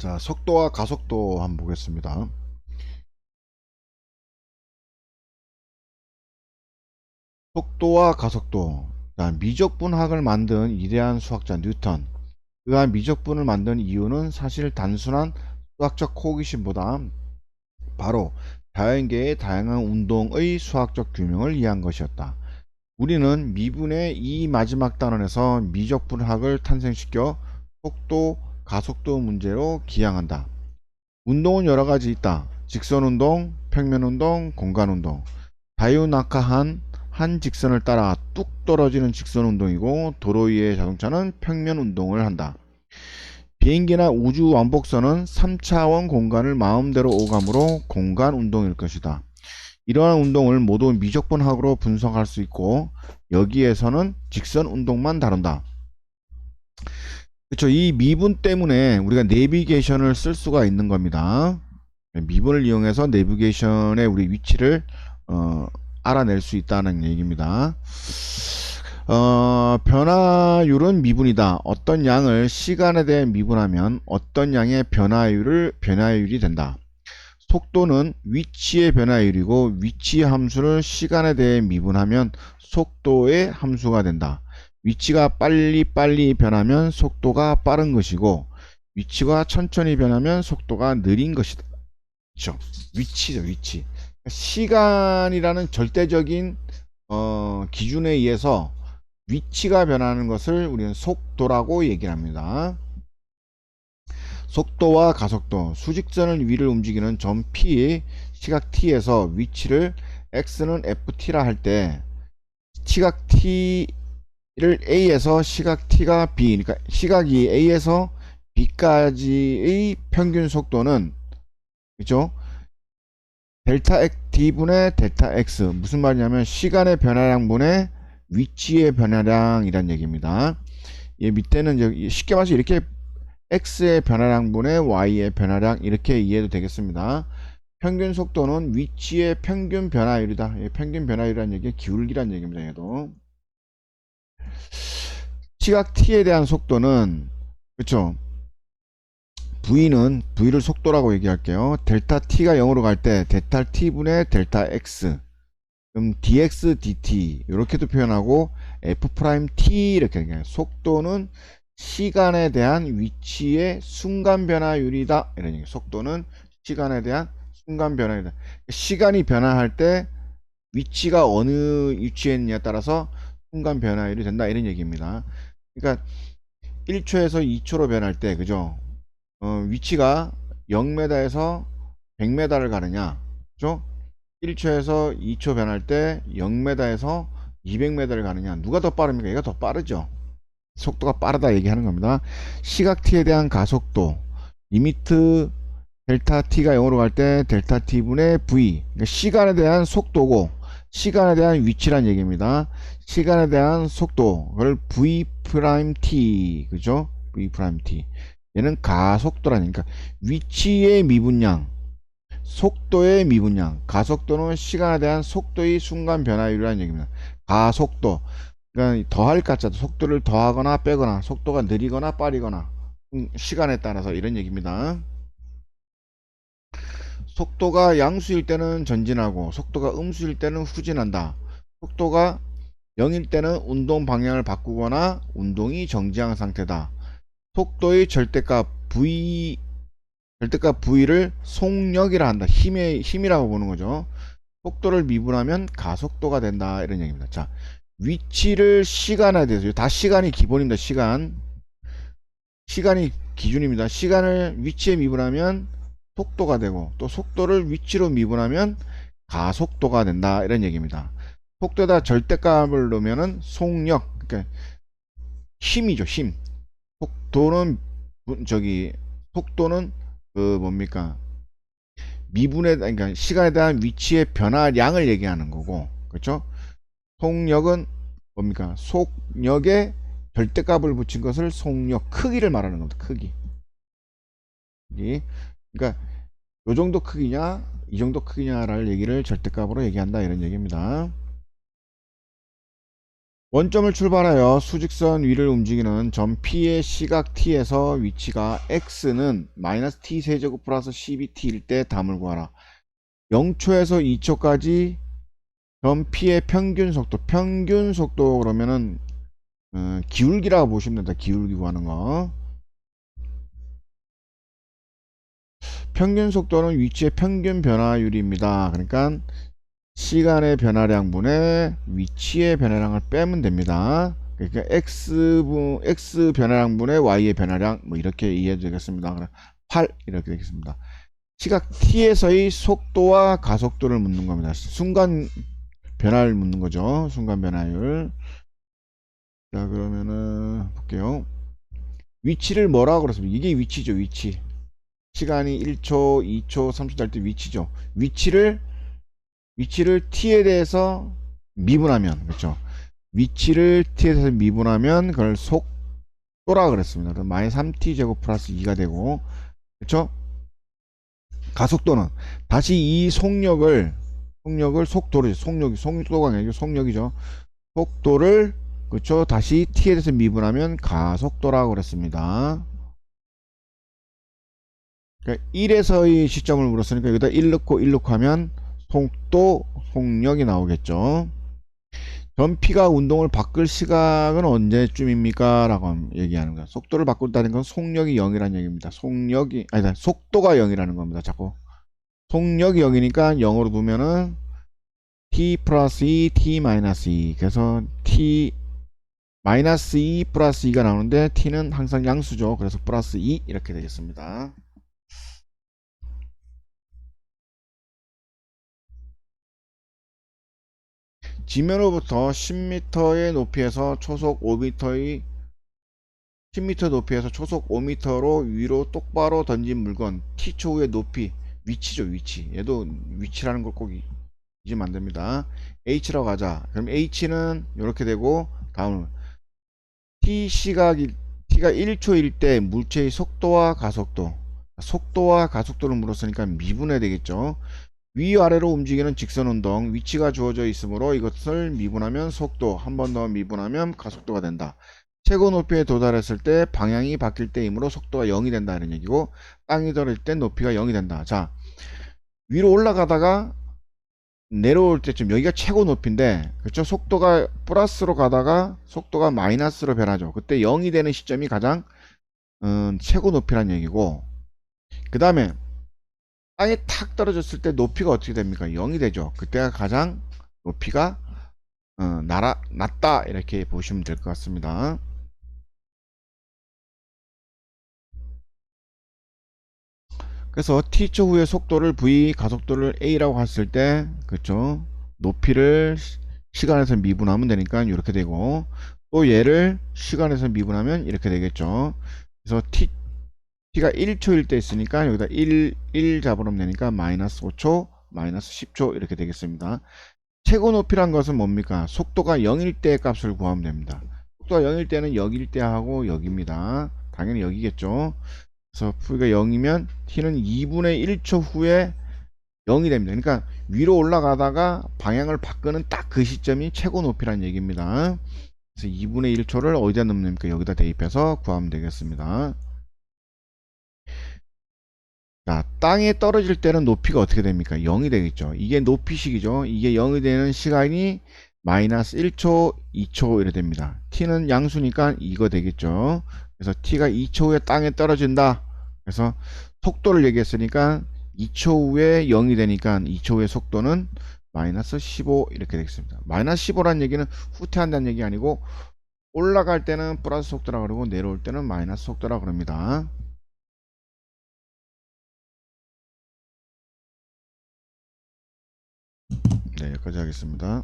자, 속도와 가속도 한번 보겠습니다. 속도와 가속도. 자, 미적분학을 만든 위대한 수학자 뉴턴. 그가 미적분을 만든 이유는 사실 단순한 수학적 호기심보다 바로 자연계의 다양한 운동의 수학적 규명을 이해한 것이었다. 우리는 미분의 이 마지막 단원에서 미적분학을 탄생시켜 속도, 가속도 문제로 기양한다. 운동은 여러 가지 있다. 직선운동, 평면운동, 공간운동. 자유낙하한 한 직선을 따라 뚝 떨어지는 직선운동이고, 도로 위의 자동차는 평면운동을 한다. 비행기나 우주 왕복선은 3차원 공간을 마음대로 오감으로 공간운동일 것이다. 이러한 운동을 모두 미적분학으로 분석할 수 있고, 여기에서는 직선운동만 다룬다. 그렇죠. 이 미분 때문에 우리가 내비게이션을 쓸 수가 있는 겁니다. 미분을 이용해서 내비게이션의 우리 위치를 알아낼 수 있다는 얘기입니다. 변화율은 미분이다. 어떤 양을 시간에 대해 미분하면 어떤 양의 변화율이 된다. 속도는 위치의 변화율이고, 위치 함수를 시간에 대해 미분하면 속도의 함수가 된다. 위치가 빨리 변하면 속도가 빠른 것이고, 위치가 천천히 변하면 속도가 느린 것이다. 그렇죠? 위치죠, 위치. 시간이라는 절대적인 기준에 의해서 위치가 변하는 것을 우리는 속도라고 얘기를 합니다. 속도와 가속도, 수직선을 위를 움직이는 점 P, 시각 T에서 위치를 X는 FT라 할 때, 시각 T를 A에서 시각 T가 B, 그러니까 시각이 A에서 B까지의 평균 속도는, 그죠? 델타 T분의 델타 X. 무슨 말이냐면 시간의 변화량분의 위치의 변화량이란 얘기입니다. 이 밑에는 쉽게 말해서 이렇게 x의 변화량분의 y의 변화량, 이렇게 이해도 되겠습니다. 평균 속도는 위치의 평균 변화율이다. 평균 변화율이라는 얘기, 기울기란 얘기입니다. 얘도 시각 t에 대한 속도는, 그렇죠, v를 속도라고 얘기할게요. 델타 t가 0으로 갈 때 델타 t분의 델타 x, 그럼 dx dt 이렇게도 표현하고, f 프라임 t 이렇게 얘기해요. 속도는 시간에 대한 위치의 순간 변화율이다, 이런 얘기. 속도는 시간에 대한 순간 변화율이다. 시간이 변화할 때 위치가 어느 위치에 있느냐에 따라서 순간 변화율이 된다, 이런 얘기입니다. 그러니까 1초에서 2초로 변할 때, 그죠? 위치가 0m에서 100m를 가느냐, 그죠? 1초에서 2초 변할 때 0m에서 200m를 가느냐, 누가 더 빠릅니까? 얘가 더 빠르죠. 속도가 빠르다 얘기하는 겁니다. 시각 t에 대한 가속도, 리미트 델타 t가 0으로 갈 때 델타 t분의 v, 그러니까 시간에 대한 속도고 시간에 대한 위치란 얘기입니다. 시간에 대한 속도를 v 프라임 t, 그죠? v 프라임 t. 얘는 가속도라니까, 위치의 미분량, 속도의 미분량. 가속도는 시간에 대한 속도의 순간 변화율이라는 얘기입니다. 가속도, 그러니까 더할 가짜도 속도를 더하거나 빼거나, 속도가 느리거나 빠르거나, 시간에 따라서, 이런 얘기입니다. 속도가 양수일 때는 전진하고 속도가 음수일 때는 후진한다. 속도가 0일 때는 운동 방향을 바꾸거나 운동이 정지한 상태다. 속도의 절대값 V를 속력이라 한다. 힘이라고 보는 거죠. 속도를 미분하면 가속도가 된다, 이런 얘기입니다. 자, 위치를 시간에 대해서, 다 시간이 기본입니다. 시간이 기준입니다. 시간을 위치에 미분하면 속도가 되고, 또 속도를 위치로 미분하면 가속도가 된다, 이런 얘기입니다. 속도에다 절대값을 넣으면은 속력, 그러니까 힘이죠, 힘. 속도는 속도는 뭡니까, 미분에, 그러니까 시간에 대한 위치의 변화량을 얘기하는 거고, 그렇죠? 속력은 뭡니까, 속력에 절대값을 붙인 것을 속력, 크기를 말하는 겁니다. 크기. 그러니까 요 정도 크기냐, 이 정도 크기냐를 얘기를 절대값으로 얘기한다, 이런 얘기입니다. 원점을 출발하여 수직선 위를 움직이는 점 P의 시각 T에서 위치가 X는 마이너스 T 세제곱 플러스 12T일 때 담을 구하라. 0초에서 2초까지 점 P의 평균 속도 그러면은 기울기라고 보시면 된다. 기울기 구하는 거. 평균 속도는 위치의 평균 변화율입니다. 그러니까 시간의 변화량분의 위치의 변화량을 빼면 됩니다. 그러니까 x 변화량분의 y의 변화량 뭐 이렇게 이해해도 되겠습니다. 8 이렇게 되겠습니다. 시각 t에서의 속도와 가속도를 묻는 겁니다. 순간 변화를 묻는 거죠. 순간 변화율. 자, 그러면은 볼게요. 위치를 뭐라고 그랬습니까? 이게 위치죠. 위치. 시간이 1초, 2초, 3초 될 때 위치죠. 위치를 t에 대해서 미분하면, 그렇죠? 위치를 t에 대해서 미분하면 그걸 속도라 그랬습니다. 마이너스 3t 제곱 플러스 2가 되고, 그렇죠? 가속도는 다시 이 속도를 속도가 아니고 속력이죠. 속도를, 그렇죠? 다시 t에 대해서 미분하면 가속도라고 그랬습니다. 그러니까 1에서의 시점을 물었으니까 여기다 1 넣고 1 넣고 하면 속도, 속력이 나오겠죠. 전 P가 운동을 바꿀 시각은 언제쯤입니까? 라고 얘기하는 거야. 속도를 바꾼다는 건 속력이 0이라는 얘기입니다. 속도가 0이라는 겁니다. 자꾸. 속력이 0이니까 0으로 두면은 T 플러스 2, T 마이너스 2. 그래서 T 마이너스 2 플러스 2가 나오는데 T는 항상 양수죠. 그래서 플러스 2 이렇게 되겠습니다. 지면으로부터 10m의 높이에서 초속 5m의 10m 높이에서 초속 5m로 위로 똑바로 던진 물건 t초 후의 높이 위치죠. 위치. 얘도 위치라는 걸 꼭 잊으면 안됩니다. h라고 하자. 그럼 h는 이렇게 되고 다음 t가 1초일 때 물체의 속도와 가속도를 물었으니까 미분해야 되겠죠. 위아래로 움직이는 직선 운동 위치가 주어져 있으므로 이것을 미분하면 속도, 한 번 더 미분하면 가속도가 된다. 최고 높이에 도달했을 때 방향이 바뀔 때이므로 속도가 0이 된다 이런 얘기고, 땅이 덜을 때 높이가 0이 된다. 자, 위로 올라가다가 내려올 때쯤 여기가 최고 높이인데, 그렇죠? 속도가 플러스로 가다가 속도가 마이너스로 변하죠. 그때 0이 되는 시점이 가장 최고 높이란 얘기고, 그 다음에 땅에 탁 떨어졌을 때 높이가 어떻게 됩니까? 0이 되죠. 그때가 가장 높이가 낮다 이렇게 보시면 될 것 같습니다. 그래서 t초 후의 속도를 v, 가속도를 a라고 했을 때, 그렇죠? 높이를 시간에서 미분하면 되니까 이렇게 되고, 또 얘를 시간에서 미분하면 이렇게 되겠죠. 그래서 t가 1초일 때 있으니까 여기다 1 잡으면 되니까 마이너스 5초, 마이너스 10초 이렇게 되겠습니다. 최고 높이란 것은 뭡니까? 속도가 0일 때 값을 구하면 됩니다. 속도가 0일 때는 여기일 때 하고 여기입니다. 당연히 여기겠죠. 그래서 V가 0이면 T는 2분의 1초 후에 0이 됩니다. 그러니까 위로 올라가다가 방향을 바꾸는 딱 그 시점이 최고 높이란 얘기입니다. 그래서 2분의 1초를 어디다 넣으면 됩니까? 여기다 대입해서 구하면 되겠습니다. 자, 땅에 떨어질 때는 높이가 어떻게 됩니까? 0이 되겠죠. 이게 높이식이죠. 이게 0이 되는 시간이 마이너스 1초, 2초 이래 됩니다. t는 양수니까 이거 되겠죠. 그래서 t가 2초 후에 땅에 떨어진다. 그래서 속도를 얘기했으니까 2초 후에 0이 되니까 2초 후의 속도는 마이너스 15 이렇게 되겠습니다. 마이너스 15라는 얘기는 후퇴한다는 얘기 아니고 올라갈 때는 플러스 속도라 그러고 내려올 때는 마이너스 속도라 그럽니다. 네, 여기까지 하겠습니다.